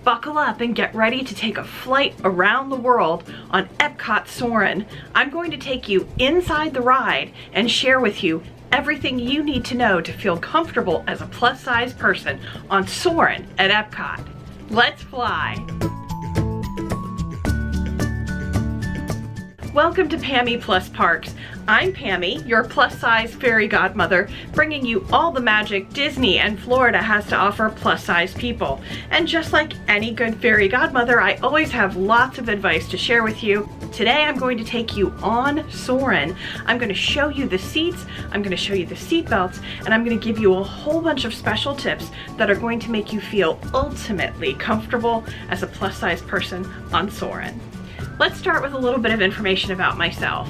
Buckle up and get ready to take a flight around the world on Epcot Soarin'. I'm going to take you inside the ride and share with you everything you need to know to feel comfortable as a plus-size person on Soarin' at Epcot. Let's fly! Welcome to Pammy Plus Parks. I'm Pammy, your plus-size fairy godmother, bringing you all the magic Disney and Florida has to offer plus-size people. And just like any good fairy godmother, I always have lots of advice to share with you. Today I'm going to take you on Soarin'. I'm going to show you the seats, I'm going to show you the seat belts, and I'm going to give you a whole bunch of special tips that are going to make you feel ultimately comfortable as a plus-size person on Soarin'. Let's start with a little bit of information about myself.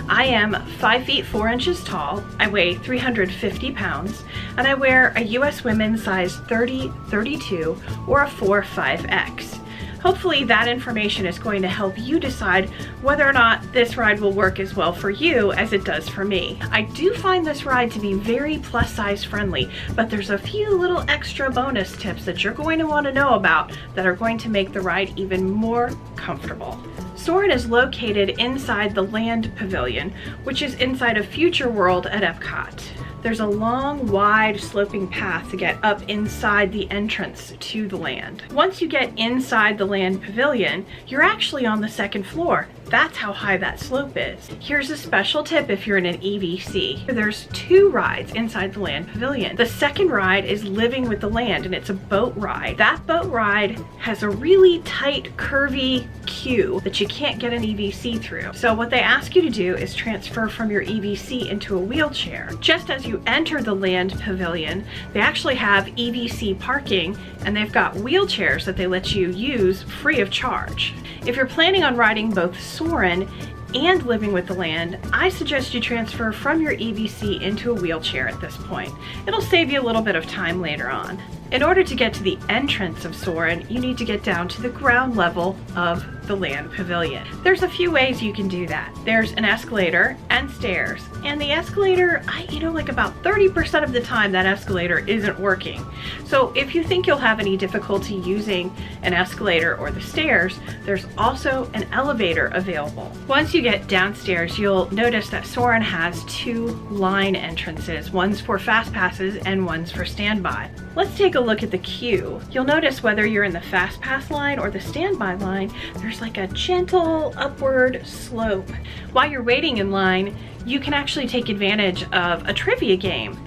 I am 5 feet 4 inches tall, I weigh 350 pounds, and I wear a US women's size 30, 32, or a 4-5X. Hopefully that information is going to help you decide whether or not this ride will work as well for you as it does for me. I do find this ride to be very plus size friendly, but there's a few little extra bonus tips that you're going to want to know about that are going to make the ride even more comfortable. Soarin' is located inside the Land Pavilion, which is inside a future world at Epcot. There's a long, wide, sloping path to get up inside the entrance to the land. Once you get inside the Land Pavilion, you're actually on the second floor. That's how high that slope is. Here's a special tip if you're in an EVC. There's 2 rides inside the Land Pavilion. The second ride is Living with the Land, and it's a boat ride. That boat ride has a really tight, curvy queue that you can't get an EVC through. So what they ask you to do is transfer from your EVC into a wheelchair. Just as you enter the Land Pavilion, they actually have EVC parking, and they've got wheelchairs that they let you use free of charge. If you're planning on riding both Soarin' and Living with the Land, I suggest you transfer from your EVC into a wheelchair at this point. It'll save you a little bit of time later on. In order to get to the entrance of Soarin', you need to get down to the ground level of the Land Pavilion. There's a few ways you can do that. There's an escalator and stairs. And the escalator, like about 30% of the time that escalator isn't working. So if you think you'll have any difficulty using an escalator or the stairs, there's also an elevator available. Once you get downstairs, you'll notice that Soarin' has 2 line entrances. One's for fast passes and one's for standby. Let's take a look at the queue. You'll notice whether you're in the fast pass line or the standby line, there's like a gentle upward slope. While you're waiting in line, you can actually take advantage of a trivia game.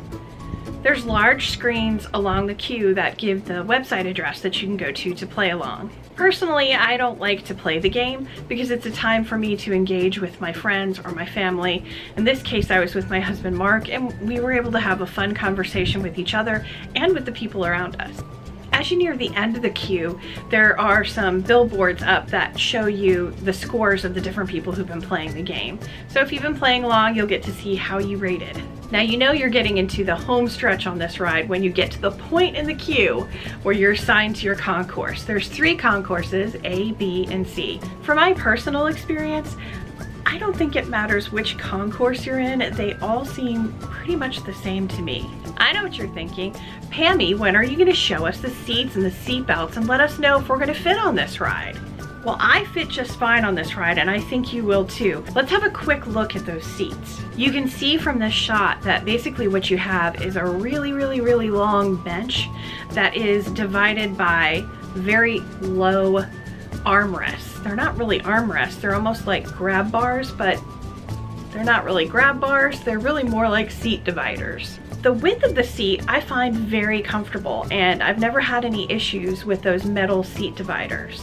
There's large screens along the queue that give the website address that you can go to play along. Personally, I don't like to play the game because it's a time for me to engage with my friends or my family. In this case, I was with my husband Mark, and we were able to have a fun conversation with each other and with the people around us. As you near the end of the queue, there are some billboards up that show you the scores of the different people who've been playing the game. So if you've been playing along, you'll get to see how you rated. Now you know you're getting into the home stretch on this ride when you get to the point in the queue where you're assigned to your concourse. There's 3 concourses, A, B, and C. From my personal experience, I don't think it matters which concourse you're in. They all seem pretty much the same to me. I know what you're thinking. Pammy, when are you going to show us the seats and the seat belts and let us know if we're going to fit on this ride? Well, I fit just fine on this ride, and I think you will too. Let's have a quick look at those seats. You can see from this shot that basically what you have is a really, really, really long bench that is divided by very low armrests. They're not really armrests, they're almost like grab bars, but they're not really grab bars, they're really more like seat dividers. The width of the seat I find very comfortable, and I've never had any issues with those metal seat dividers.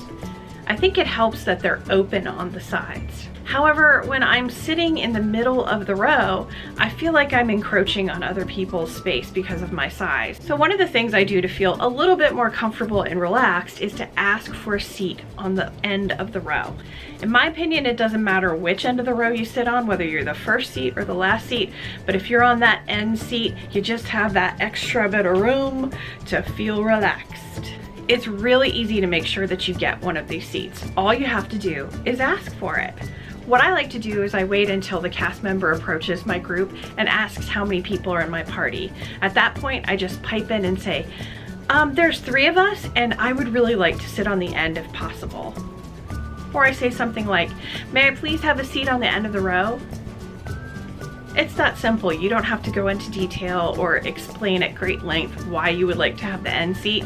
I think it helps that they're open on the sides. However, when I'm sitting in the middle of the row, I feel like I'm encroaching on other people's space because of my size. So one of the things I do to feel a little bit more comfortable and relaxed is to ask for a seat on the end of the row. In my opinion, it doesn't matter which end of the row you sit on, whether you're the first seat or the last seat, but if you're on that end seat, you just have that extra bit of room to feel relaxed. It's really easy to make sure that you get one of these seats. All you have to do is ask for it. What I like to do is I wait until the cast member approaches my group and asks how many people are in my party. At that point, I just pipe in and say, There's 3 of us, and I would really like to sit on the end if possible. Or I say something like, may I please have a seat on the end of the row? It's that simple. You don't have to go into detail or explain at great length why you would like to have the end seat.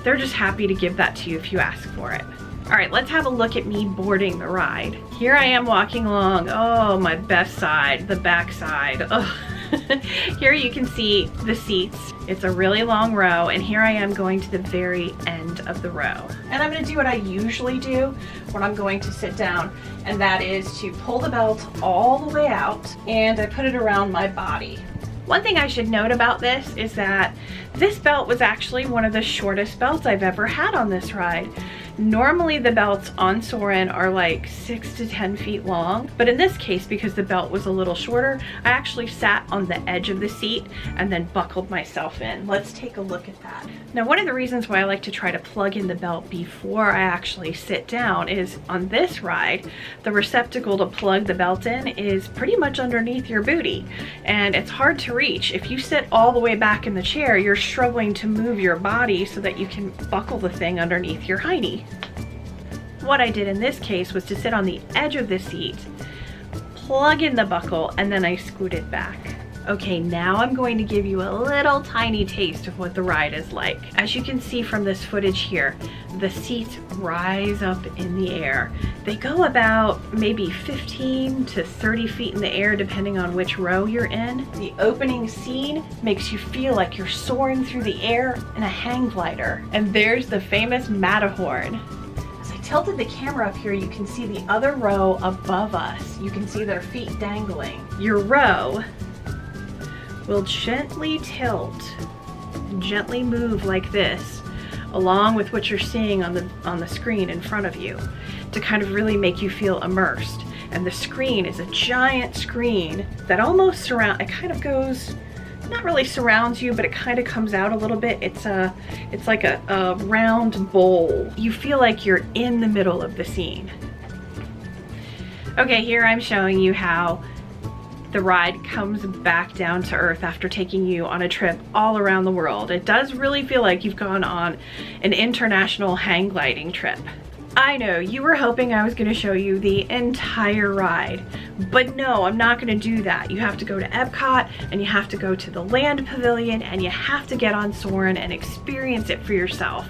They're just happy to give that to you if you ask for it. All right, let's have a look at me boarding the ride. Here I am walking along. Oh, my best side, the back side. Oh. Here you can see the seats. It's a really long row, and here I am going to the very end of the row. And I'm gonna do what I usually do when I'm going to sit down, and that is to pull the belt all the way out, and I put it around my body. One thing I should note about this is that this belt was actually one of the shortest belts I've ever had on this ride. Normally the belts on Soarin are like 6 to 10 feet long, but in this case, because the belt was a little shorter, I actually sat on the edge of the seat and then buckled myself in. Let's take a look at that. Now, one of the reasons why I like to try to plug in the belt before I actually sit down is on this ride, the receptacle to plug the belt in is pretty much underneath your booty, and it's hard to reach. If you sit all the way back in the chair, you're struggling to move your body so that you can buckle the thing underneath your hiney. What I did in this case was to sit on the edge of the seat, plug in the buckle, and then I scooted back. Okay, now I'm going to give you a little tiny taste of what the ride is like. As you can see from this footage here, the seats rise up in the air. They go about maybe 15 to 30 feet in the air depending on which row you're in. The opening scene makes you feel like you're soaring through the air in a hang glider. And there's the famous Matterhorn. Tilted the camera up here, you can see the other row above us. You can see their feet dangling. Your row will gently tilt, gently move like this, along with what you're seeing on the screen in front of you, to kind of really make you feel immersed. And the screen is a giant screen that almost it kind of goes, not really surrounds you, but it kind of comes out a little bit. It's like a round bowl. You feel like you're in the middle of the scene. Okay, here I'm showing you how the ride comes back down to earth after taking you on a trip all around the world. It does really feel like you've gone on an international hang gliding trip. I know, you were hoping I was going to show you the entire ride, but no, I'm not going to do that. You have to go to Epcot, and you have to go to the Land Pavilion, and you have to get on Soarin and experience it for yourself.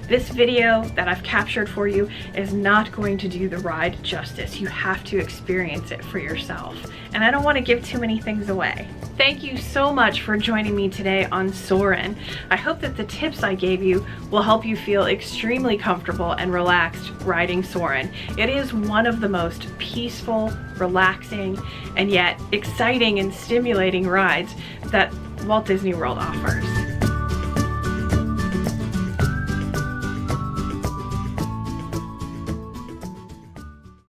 This video that I've captured for you is not going to do the ride justice. You have to experience it for yourself, and I don't want to give too many things away. Thank you so much for joining me today on Soarin. I hope that the tips I gave you will help you feel extremely comfortable and relaxed riding Soarin. It is one of the most peaceful, relaxing, and yet exciting and stimulating rides that Walt Disney World offers.